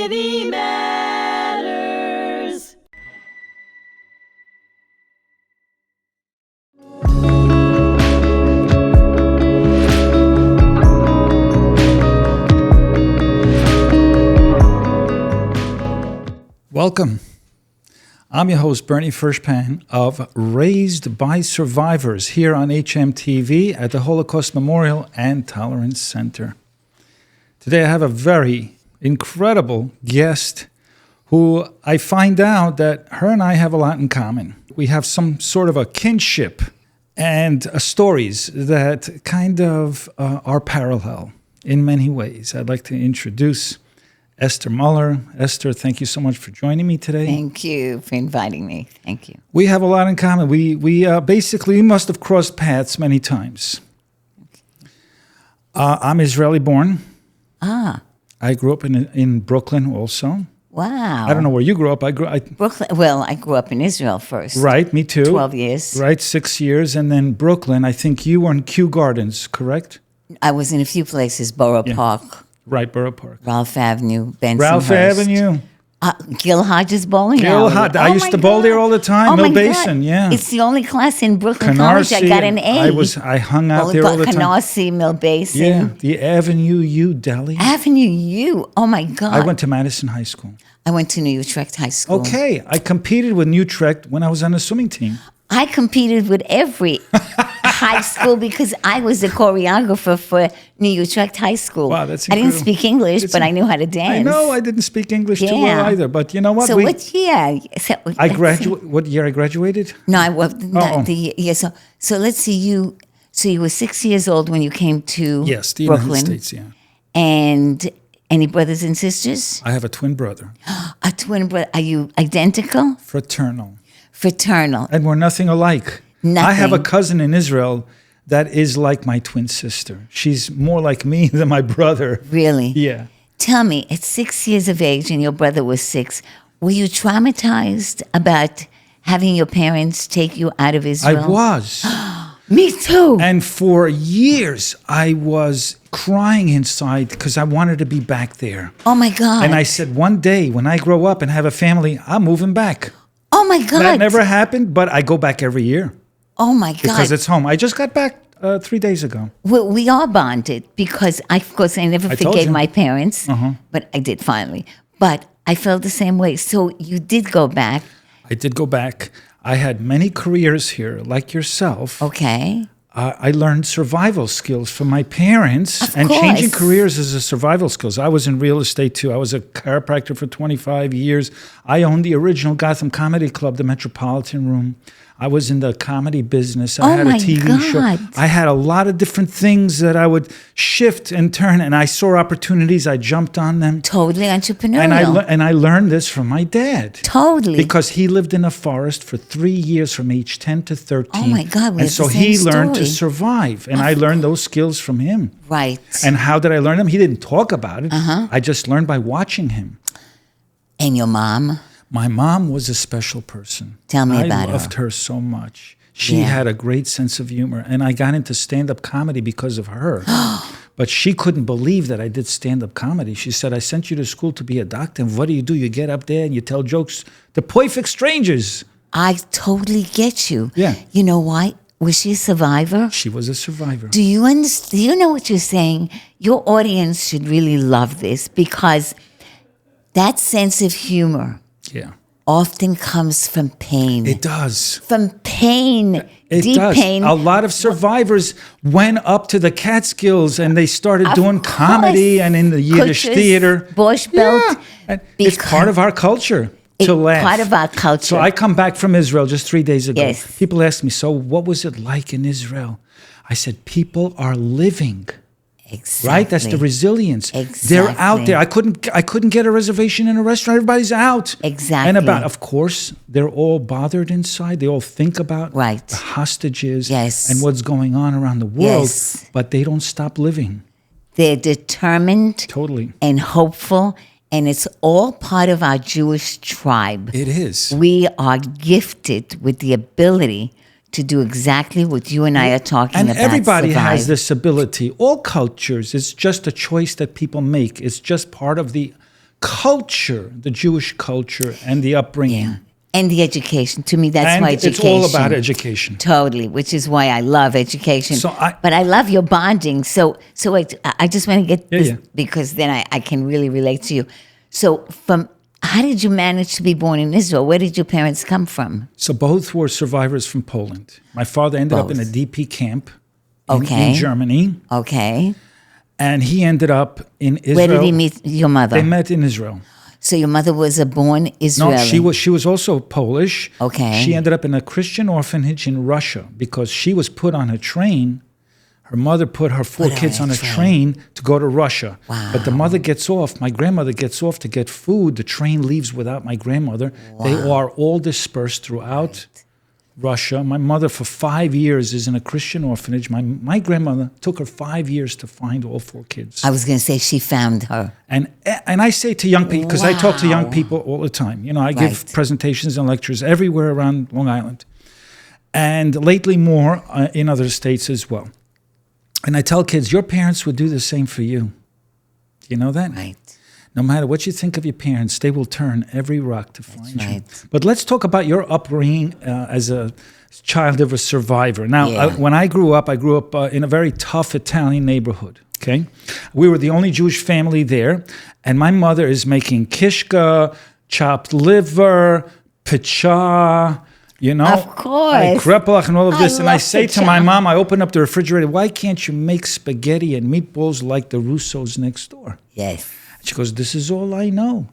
Humanity Matters. Welcome. I'm your host, Bernie Furshpan of Raised by Survivors here on HMTV at the Holocaust Memorial and Tolerance Center. Today I have a very incredible guest who I find out that her and I have a lot in common. We have some sort of a kinship and stories that kind of are parallel in many ways. I'd like to introduce Esther Muller. Esther, thank you so much for joining me today. Thank you for inviting me. Thank you. We have a lot in common. We basically must have crossed paths many times. I'm Israeli born. I grew up in Brooklyn also. Wow. I don't know where you grew up. Brooklyn. Well, I grew up in Israel first. Right, me too. 12 years. Right, 6 years. And then Brooklyn, I think you were in Kew Gardens, correct? I was in a few places, Borough Park. Right, Borough Park. Ralph Avenue, Bensonhurst. Ralph Avenue. Gil Hodges Bowling Gil Alley. Hodges. I used to bowl there all the time. Mill Basin, yeah. It's the only class in Brooklyn College I got an A. I hung out there all the time. Canarsie, Mill Basin. Yeah, the Avenue U Deli. Avenue U. Oh, my God. I went to Madison High School. I went to New Utrecht High School. Okay. I competed with New Utrecht when I was on the swimming team. I competed with every high school because I was the choreographer for New Utrecht High School. Wow, that's incredible. I didn't speak English, but I knew how to dance. I know I didn't speak English too well either, but you know what? So what year? What year I graduated? No, I was not the year. So let's see. You were 6 years old when you came to the Brooklyn. United States, yeah. And any brothers and sisters? I have a twin brother. A twin brother. Are you identical? Fraternal. And we're nothing alike. Nothing. I have a cousin in Israel that is like my twin sister. She's more like me than my brother. Really? Yeah. Tell me, at 6 years of age and your brother was 6, were you traumatized about having your parents take you out of Israel? I was. Me too. And for years, I was crying inside because I wanted to be back there. Oh, my God. And I said, one day when I grow up and have a family, I'm moving back. Oh, my God. That never happened, but I go back every year. Oh, my God. Because it's home. I just got back 3 days ago. Well, we are bonded because, of course, I never forgave my parents, but I did finally. But I felt the same way. So you did go back. I did go back. I had many careers here, like yourself. Okay. I learned survival skills from my parents. Of course. Changing careers is a survival skills. I was in real estate too. I was a chiropractor for 25 years. I owned the original Gotham Comedy Club, the Metropolitan Room. I was in the comedy business. I had a TV show. I had a lot of different things that I would shift and turn, and I saw opportunities. I jumped on them. Totally entrepreneurial. And I learned this from my dad. Totally. Because he lived in a forest for 3 years from age 10 to 13. Oh, my God. And so he learned to survive. And I learned those skills from him. Right. And how did I learn them? He didn't talk about it. I just learned by watching him. And your mom? My mom was a special person. Tell me about her. I loved her so much. She had a great sense of humor. And I got into stand-up comedy because of her. But she couldn't believe that I did stand-up comedy. She said, I sent you to school to be a doctor. And what do? You get up there and you tell jokes to perfect strangers. I totally get you. Yeah. You know why? Was she a survivor? She was a survivor. Do you understand? Do you know what you're saying? Your audience should really love this because that sense of humor often comes from pain. It does. From pain. Deep pain. A lot of survivors went up to the Catskills and they started doing comedy and in the Yiddish theater. Borscht Belt. Yeah. It's part of our culture to laugh. Part of our culture. So I come back from Israel just 3 days ago. Yes. People ask me, so what was it like in Israel? I said, people are living. Exactly. Right? That's the resilience. Exactly. They're out there. I couldn't get a reservation in a restaurant. Everybody's out. Exactly. And of course, they're all bothered inside. They all think about the hostages and what's going on around the world. Yes. But they don't stop living. They're determined. Totally. And hopeful. And it's all part of our Jewish tribe. It is. We are gifted with the ability to do exactly what you and I are talking about. And everybody has this ability. All cultures. It's just a choice that people make. It's just part of the culture, the Jewish culture and the upbringing. Yeah. And the education. To me, that's why education. It's all about education. Totally, which is why I love education. But I love your bonding. So I just want to get this because then I can really relate to you. So how did you manage to be born in Israel? Where did your parents come from? So both were survivors from Poland. My father ended up in a DP camp in Germany. Okay. And he ended up in Israel. Where did he meet your mother? They met in Israel. So your mother was a born Israeli? No, she was also Polish. Okay. She ended up in a Christian orphanage in Russia because she was put on a train. Her mother put her 4 kids on a train to go to Russia. Wow. But the mother gets off, my grandmother gets off to get food. The train leaves without my grandmother. Wow. They are all dispersed throughout Russia. My mother for 5 years is in a Christian orphanage. My grandmother took her 5 years to find all 4 kids. I was going to say she found her. And I say to young people, because I talk to young people all the time. You know, I give presentations and lectures everywhere around Long Island. And lately more in other states as well. And I tell kids, your parents would do the same for you. Do you know that? Right. No matter what you think of your parents, they will turn every rock to find you. Right. But let's talk about your upbringing as a child of a survivor. Now, when I grew up in a very tough Italian neighborhood. Okay, we were the only Jewish family there, and my mother is making kishka, chopped liver, picha. You know, of course, krepelach and all of this. And I say to my mom, I open up the refrigerator, why can't you make spaghetti and meatballs like the Russos next door? Yes. She goes, this is all I know.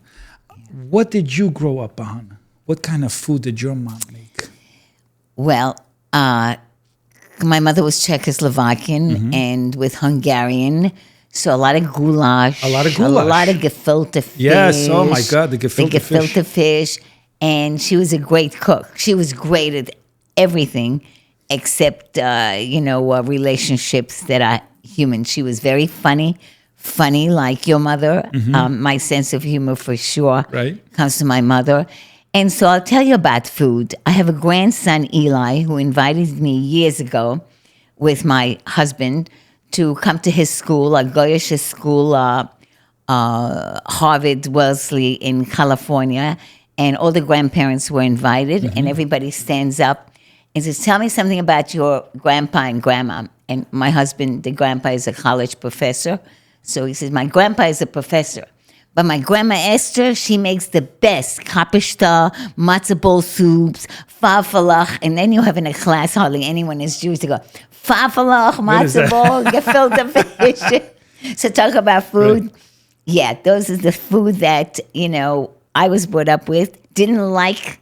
What did you grow up on? What kind of food did your mom make? Well, my mother was Czechoslovakian and with Hungarian. So a lot of goulash. A lot of gefilte fish. Yes, oh my God, the gefilte fish. And she was a great cook. She was great at everything except, relationships that are human. She was very funny like your mother. My sense of humor for sure comes to my mother. And so I'll tell you about food. I have a grandson, Eli, who invited me years ago with my husband to come to his school, a Goyish school, Harvard, Wellesley in California. And all the grandparents were invited, and everybody stands up and says, tell me something about your grandpa and grandma. And my husband, the grandpa, is a college professor. So he says, my grandpa is a professor. But my grandma Esther, she makes the best kapishta, matzo-ball soups, farfalach. And then you have in a class, hardly anyone is Jewish to go, farfalach, matzo-ball, gefilte fish. So talk about food. Right. Yeah, those are the food that, I was brought up with, didn't like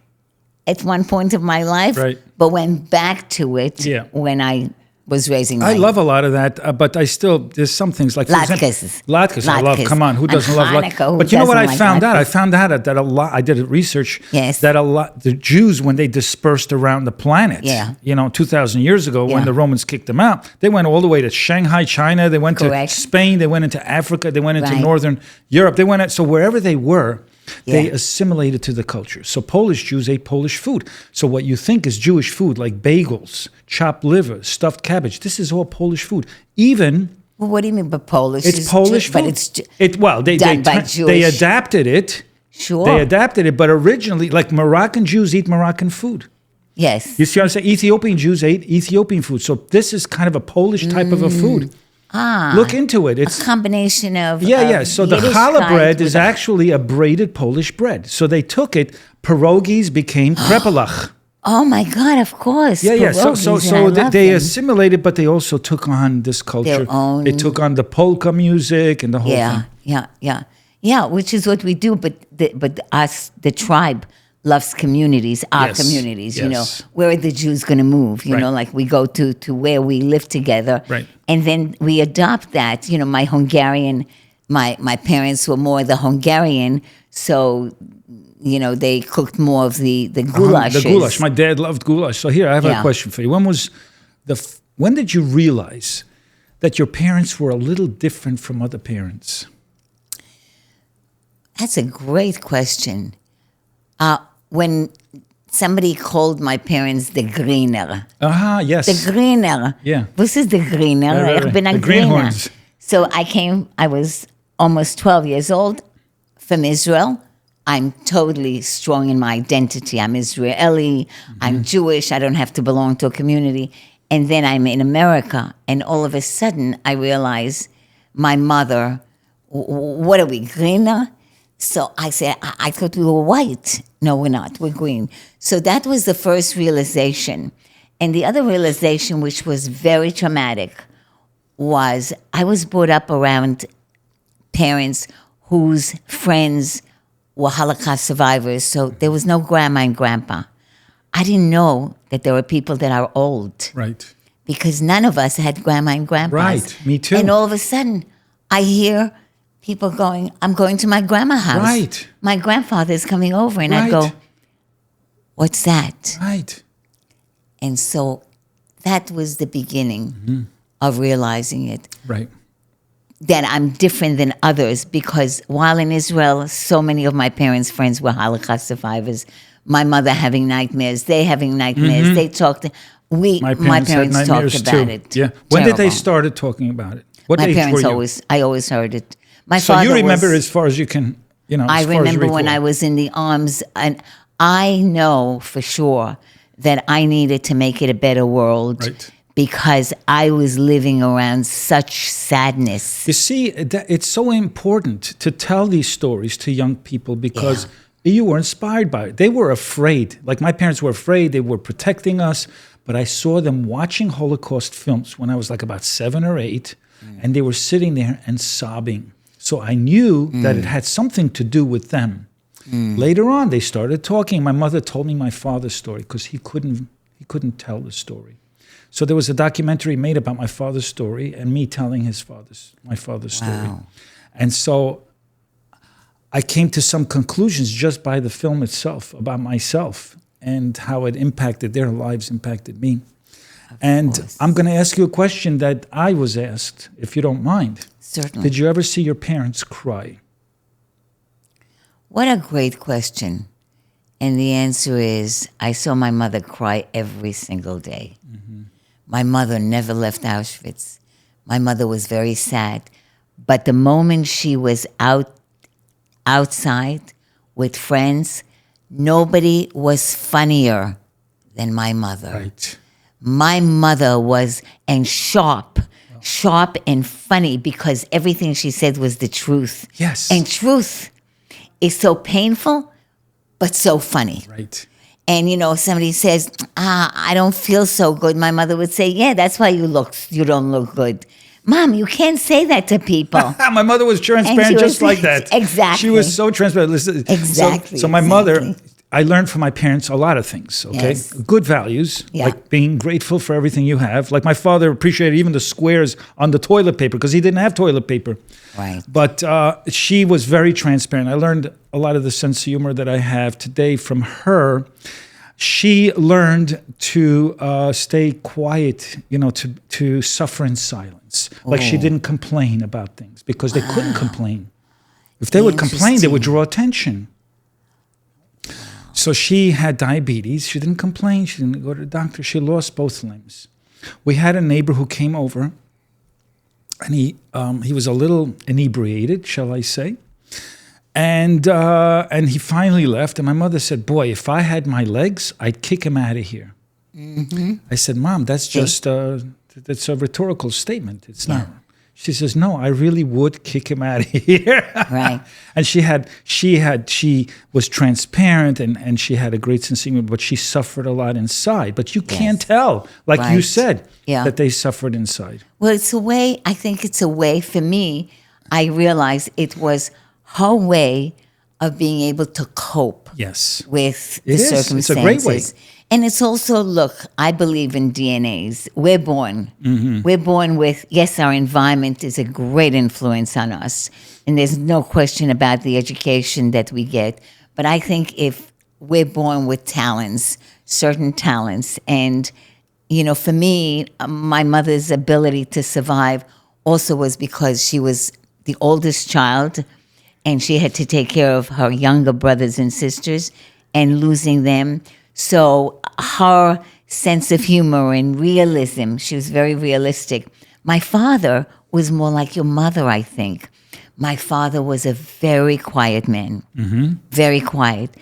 at one point of my life, but went back to it when I was raising my... I love a lot of that, but there's some things like... Latkes, I love, come on, who doesn't love latkes? But you know what I found out? I found out that a lot, I did research, that a lot, the Jews, when they dispersed around the planet, 2,000 years ago, when the Romans kicked them out, they went all the way to Shanghai, China, they went to Spain, they went into Africa, they went into Northern Europe, so wherever they were, they assimilated to the culture. So Polish Jews ate Polish food. So what you think is Jewish food, like bagels, chopped liver, stuffed cabbage, this is all Polish food. Even... Well, what do you mean by Polish? It's Polish food. But it's they adapted it. Sure. They adapted it, but originally, like Moroccan Jews eat Moroccan food. Yes. You see what I'm saying? Ethiopian Jews ate Ethiopian food. So this is kind of a Polish type of a food. Look into it. It's a combination of So the challah bread is actually a braided Polish bread. So they took it. Pierogies became krepelach. Oh my God! Of course. So they assimilated, but they also took on this culture. They took on the polka music and the whole thing. Yeah. Which is what we do. But us, the tribe, loves communities, our communities, where are the Jews going to move? Like we go to where we live together. Right. And then we adopt that. My Hungarian, my parents were more the Hungarian, so, they cooked more of the goulash. The goulash. My dad loved goulash. So here, I have a question for you. When did you realize that your parents were a little different from other parents? That's a great question. When somebody called my parents the Greener. Yes. The Greener. Yeah. This is the Greener. Ich bin a the Greener. greenhorns. So I was almost 12 years old, from Israel. I'm totally strong in my identity. I'm Israeli, I'm Jewish, I don't have to belong to a community. And then I'm in America, and all of a sudden I realize my mother, what are we, green? So I said, I thought we were white. No, we're not, we're green. So that was the first realization. And the other realization, which was very traumatic, was I was brought up around parents whose friends were Holocaust survivors, so there was no grandma and grandpa. I didn't know that there were people that are old. Right. Because none of us had grandma and grandpas. Right, me too. And all of a sudden, I hear people going, I'm going to my grandma's house. Right. My grandfather's coming over. And I go, what's that? Right. And so that was the beginning of realizing it. Right. That I'm different than others, because while in Israel, so many of my parents' friends were Holocaust survivors. My mother having nightmares, they having nightmares. They talked. My parents had talked about too. it. Yeah. When did they Terrible. started talking about it? What My age parents were you? I always heard it. My So father you remember was, as far as you can, I as far as you remember when recall. I was in the arms, and I know for sure that I needed to make it a better world. Right. Because I was living around such sadness. You see, it's so important to tell these stories to young people because you were inspired by it. They were afraid. Like my parents were afraid. They were protecting us. But I saw them watching Holocaust films when I was like about 7 or 8, and they were sitting there and sobbing. So I knew that it had something to do with them. Later on, they started talking. My mother told me my father's story because he couldn't tell the story. So there was a documentary made about my father's story and me telling my father's story. Wow. And so I came to some conclusions just by the film itself about myself and how it impacted their lives, impacted me. And I'm going to ask you a question that I was asked, if you don't mind. Certainly. Did you ever see your parents cry? What a great question. And the answer is, I saw my mother cry every single day. My mother never left Auschwitz. My mother was very sad. But the moment she was outside with friends, nobody was funnier than my mother. Right. My mother was, and sharp and funny, because everything she said was the truth. Yes. And truth is so painful, but so funny. Right. And, somebody says, I don't feel so good. My mother would say, yeah, that's why you don't look good. Mom, you can't say that to people. My mother was transparent just like that. Exactly. She was so transparent. Listen, Exactly. So my mother, I learned from my parents a lot of things, okay? Yes. Good values, like being grateful for everything you have. Like my father appreciated even the squares on the toilet paper because he didn't have toilet paper. Right. But she was very transparent. I learned a lot of the sense of humor that I have today from her. She learned to stay quiet, to suffer in silence. Like she didn't complain about things because they couldn't complain. If they would complain, they would draw attention. So she had diabetes. She didn't complain. She didn't go to the doctor. She lost both limbs. We had a neighbor who came over, and he was a little inebriated, shall I say. And he finally left. And my mother said, boy, if I had my legs, I'd kick him out of here. I said, Mom, that's just that's a rhetorical statement. It's not. She says, no, I really would kick him out of here. Right. And she was transparent and she had a great sense of humor, but she suffered a lot inside. But you can't tell, like you said, that they suffered inside. Well, I think it's a way for me. I realized it was her way of being able to cope with the circumstances. It's a great way. And it's also, look, I believe in DNAs. We're born. We're born with, yes, our environment is a great influence on us. And there's no question about the education that we get. But I think if we're born with talents, certain talents, and, for me, my mother's ability to survive also was because she was the oldest child, and she had to take care of her younger brothers and sisters, and losing them. So her sense of humor and realism, she was very realistic. My father was more like your mother, I think. My father was a very quiet man, very quiet.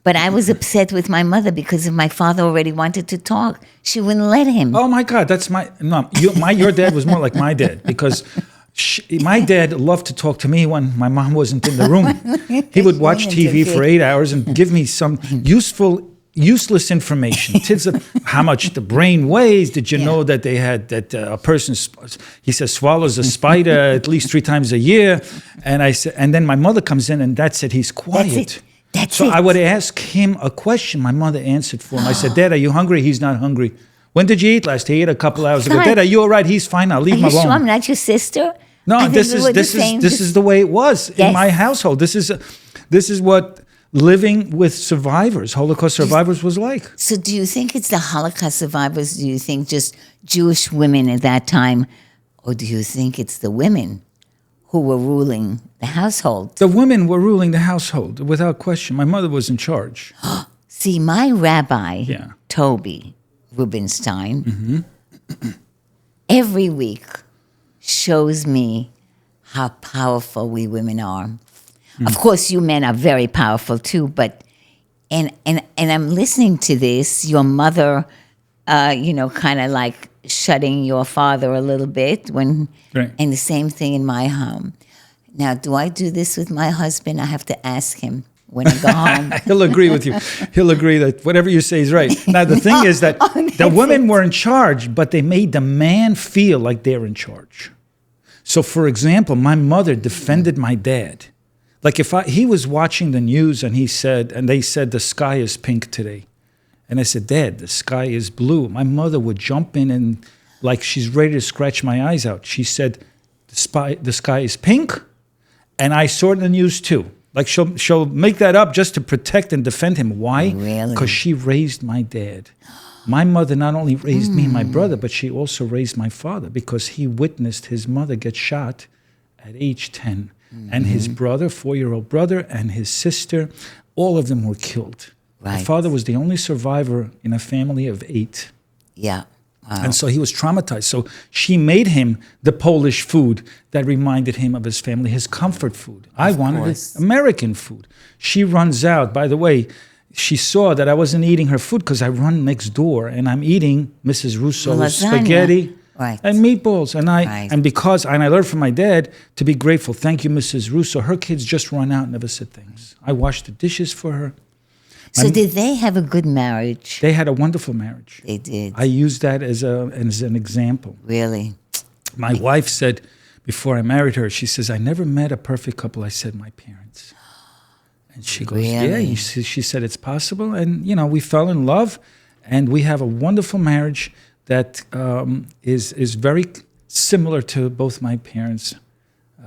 But I was upset with my mother because if my father already wanted to talk, she wouldn't let him. Oh my God, that's your dad was more like my dad because my dad loved to talk to me when my mom wasn't in the room. He would watch TV for 8 hours and give me some useless information. Tips of how much the brain weighs. Did you know that a person, he says, swallows a spider at least 3 times a year? And I said, and then my mother comes in and that's it. He's quiet. So I would ask him a question. My mother answered for him. I said, Dad, are you hungry? He's not hungry. When did you eat last? He ate a couple hours ago. Dad, are you all right? He's fine. I'll leave him alone. Are you sure I'm not your sister? No, this is the way it was in my household. This is what living with survivors, Holocaust survivors, was like. So do you think it's the Holocaust survivors? Do you think just Jewish women at that time? Or do you think it's the women who were ruling the household? The women were ruling the household, without question. My mother was in charge. See, my rabbi, Toby Rubinstein, every week shows me how powerful we women are. Of course, you men are very powerful too, but and I'm listening to this, your mother, kind of like shutting your father a little bit and the same thing in my home. Now, do I do this with my husband? I have to ask him when I go home. He'll agree with you. He'll agree that whatever you say is right. Now, the thing is that the women were in charge, but they made the man feel like they're in charge. So, for example, my mother defended my dad. Like he was watching the news and they said the sky is pink today. And I said, Dad, the sky is blue. My mother would jump in and like she's ready to scratch my eyes out. She said, the sky is pink. And I saw it in the news too. Like she'll make that up just to protect and defend him. Why? Really? Because she raised my dad. My mother not only raised me and my brother, but she also raised my father because he witnessed his mother get shot at age 10. And his brother, 4-year-old brother, and his sister, all of them were killed. Right. My father was the only survivor in a family of 8. Yeah. Wow. And so he was traumatized. So she made him the Polish food that reminded him of his family, his comfort food. I wanted American food. She runs out. By the way, she saw that I wasn't eating her food because I run next door and I'm eating Mrs. Russo's spaghetti. Right. And meatballs. And I learned from my dad to be grateful. Thank you, Mrs. Russo. Her kids just run out and never said things. I washed the dishes for her. So did they have a good marriage? They had a wonderful marriage. They did. I used that as an example. Really? My wife said, before I married her, she says, I never met a perfect couple. I said, my parents. And she goes, really? She said, it's possible. And, we fell in love and we have a wonderful marriage that is very similar to both my parents'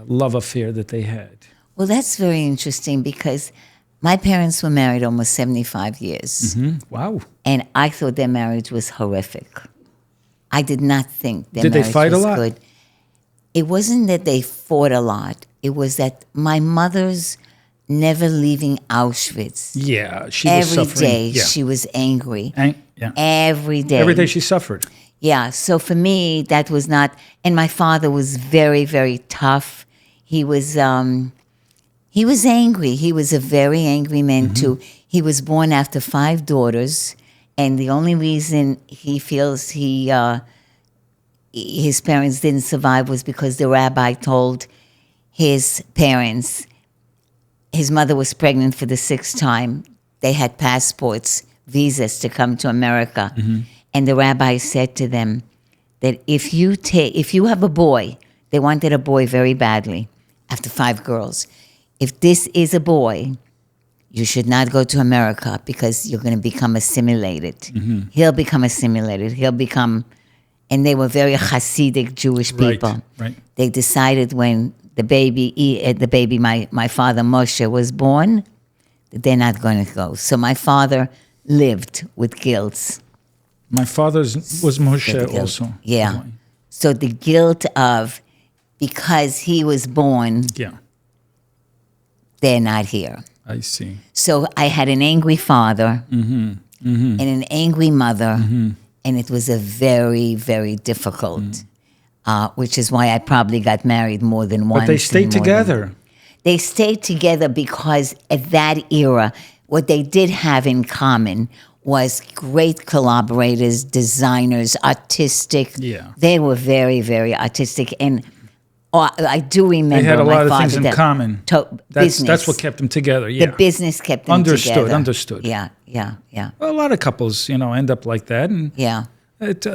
love affair that they had. Well, that's very interesting because my parents were married almost 75 years. Mm-hmm. Wow. And I thought their marriage was horrific. I did not think their marriage was good. Did they fight a lot? Good. It wasn't that they fought a lot. It was that my mother's never leaving Auschwitz. Yeah, she was suffering. Every day she was angry. Every day. Every day she suffered. Yeah, so for me, that was not... And my father was very, very tough. He was angry. He was a very angry man, too. He was born after 5 daughters, and the only reason he feels his parents didn't survive was because the rabbi told his parents... His mother was pregnant for the 6th time. They had passports, visas to come to America. And the rabbi said to them that if you have a boy, they wanted a boy very badly after 5 girls. If this is a boy, you should not go to America because you're going to become assimilated. He'll become assimilated. And they were very Hasidic Jewish people. Right. They decided when the baby, my father Moshe was born, that they're not going to go. So my father lived with guilt. My father's was Moshe also. Yeah. So the guilt of, because he was born, they're not here. I see. So I had an angry father and an angry mother, and it was a very, very difficult which is why I probably got married more than once. But they stayed together. They stayed together because at that era, what they did have in common was great collaborators, designers, artistic. Yeah. They were very, very artistic. And I do remember They had a my lot of father things in common. Business. That's what kept them together. Yeah. The business kept them together. Understood. Yeah. Well, a lot of couples, end up like that. And Yeah. it,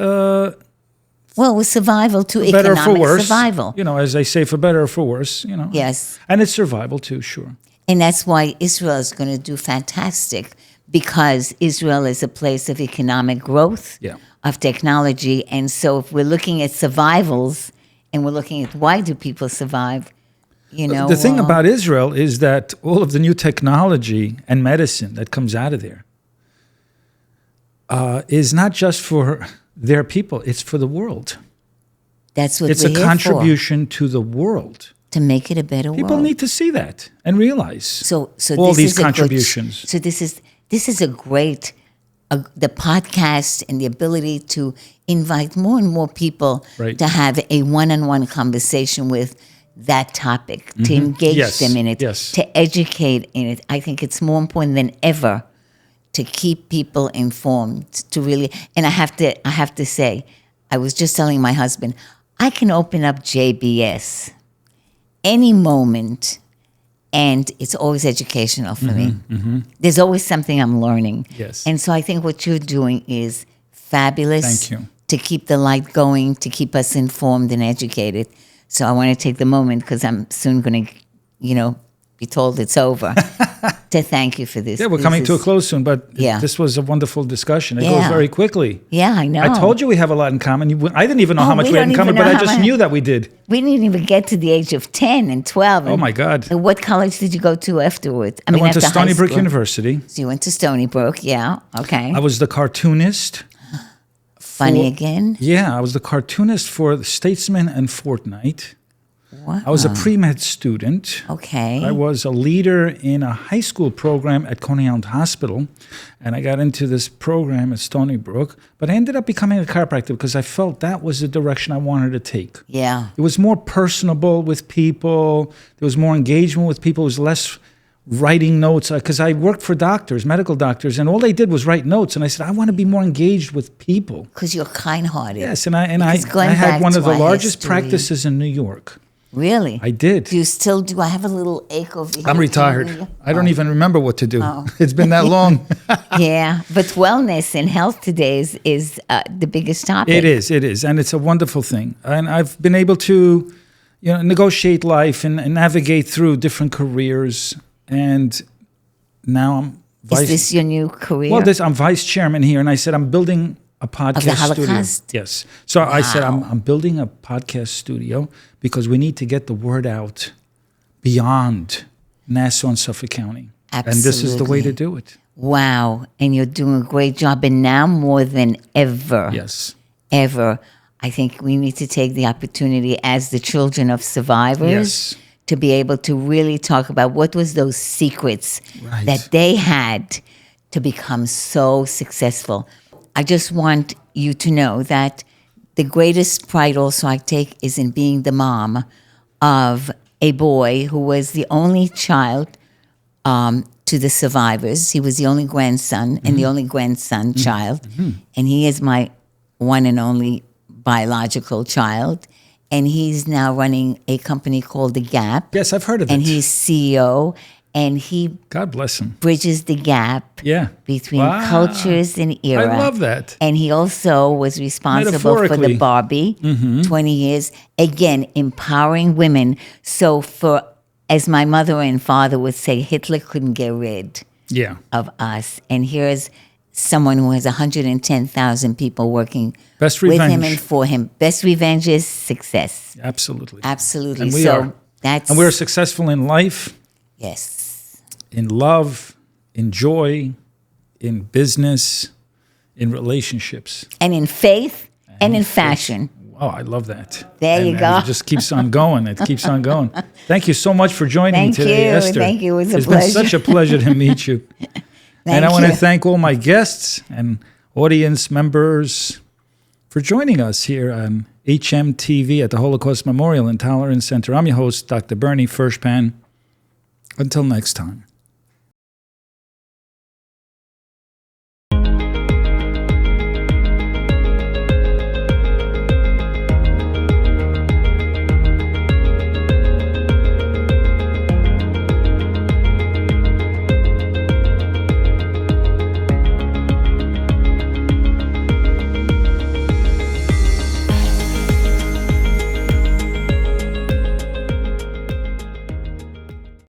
Well, it was survival too, for better or for economic worse. survival. As they say, for better or for worse, Yes. And it's survival too, sure. And that's why Israel is going to do fantastic, because Israel is a place of economic growth, Yeah. of technology. And so if we're looking at survivals and we're looking at why do people survive, The thing about Israel is that all of the new technology and medicine that comes out of there is not just for their people, it's for the world. that's what It's we're a here contribution to the world. for, to make it a better world. People need to see that and realize So all this these is a contributions. so this is a great the podcast and the ability to invite more and more people Right. to have a one-on-one conversation with that topic, to engage Yes, them in it, yes. to educate in it. I think it's more important than ever to keep people informed. To really, and I have to say, I was just telling my husband, I can open up JBS any moment, and it's always educational for me. There's always something I'm learning. Yes. And so I think what you're doing is fabulous. Thank you. To keep the light going, to keep us informed and educated. So I want to take the moment, because I'm soon going to, be told it's over, to thank you for this. Yeah, we're This coming to a is- close soon, but Yeah. this was a wonderful discussion. It Yeah. goes very quickly. Yeah, I know. I told you we have a lot in common. I didn't even know how much we we had in don't common, even but know I how just much. knew that we did. We didn't even get to the age of 10 and 12. Oh, my God. And what college did you go to afterwards? I went to after high Stony Brook school. University. So you went to Stony Brook, yeah. Okay. I was the cartoonist. Funny for- again? Yeah, I was the cartoonist for the Statesman and Fortnight. Wow. I was a pre-med student. Okay. I was a leader in a high school program at Coney Island Hospital, and I got into this program at Stony Brook, but I ended up becoming a chiropractor because I felt that was the direction I wanted to take. Yeah. It was more personable with people. There was more engagement with people. It was less writing notes, because I worked for doctors, medical doctors, and all they did was write notes. And I said, I want to be more engaged with people. Because you're kind-hearted. Yes, and I Because going had back one to of the our largest history- practices in New York. Really? I did. Do you still do? I have a little ache over here. I'm retired. I don't even remember what to do. Oh. It's been that long. Yeah, but wellness and health today is the biggest topic. It is, and it's a wonderful thing. And I've been able to, negotiate life and navigate through different careers. And now I'm Is this your new career? Well, I'm vice chairman here, and I said I'm building a podcast Holocaust? studio. Yes. So I said Wow. I'm building a podcast studio because we need to get the word out beyond Nassau and Suffolk County. And this is the way to Absolutely. do it. Wow, and you're doing a great job. And now more than ever, Yes. ever, I think we need to take the opportunity as the children of survivors Yes. to be able to really talk about what was those secrets Right. that they had to become so successful. I just want you to know that the greatest pride also I take is in being the mom of a boy who was the only child to the survivors. He was the only grandson and the only grandson child. And he is my one and only biological child. And he's now running a company called The Gap. Yes, I've heard of And it. he's CEO. And he God bless him. bridges the gap Yeah. between Wow. cultures and era. I love that. And he also was responsible for the Metaphorically. Barbie, Mm-hmm. 20 years. Again, empowering women. So as my mother and father would say, Hitler couldn't get rid Yeah. of us. And here's someone who has 110,000 people working Best with him revenge. and for him. Best revenge is success. Absolutely. Absolutely. And we so are. that's And we're successful in life, yes. in love, in joy, in business, in relationships. And in faith and in fashion. Oh, I love that. There you go. It just keeps on going. It keeps on going. Thank you so much for joining Thank me today, you. Esther. Thank you. It was a It's pleasure. been such a pleasure to meet you. And I want to thank all my guests and audience members for joining us here on HMTV at the Holocaust Memorial and Tolerance Center. I'm your host, Dr. Bernie Furshpan. Until next time.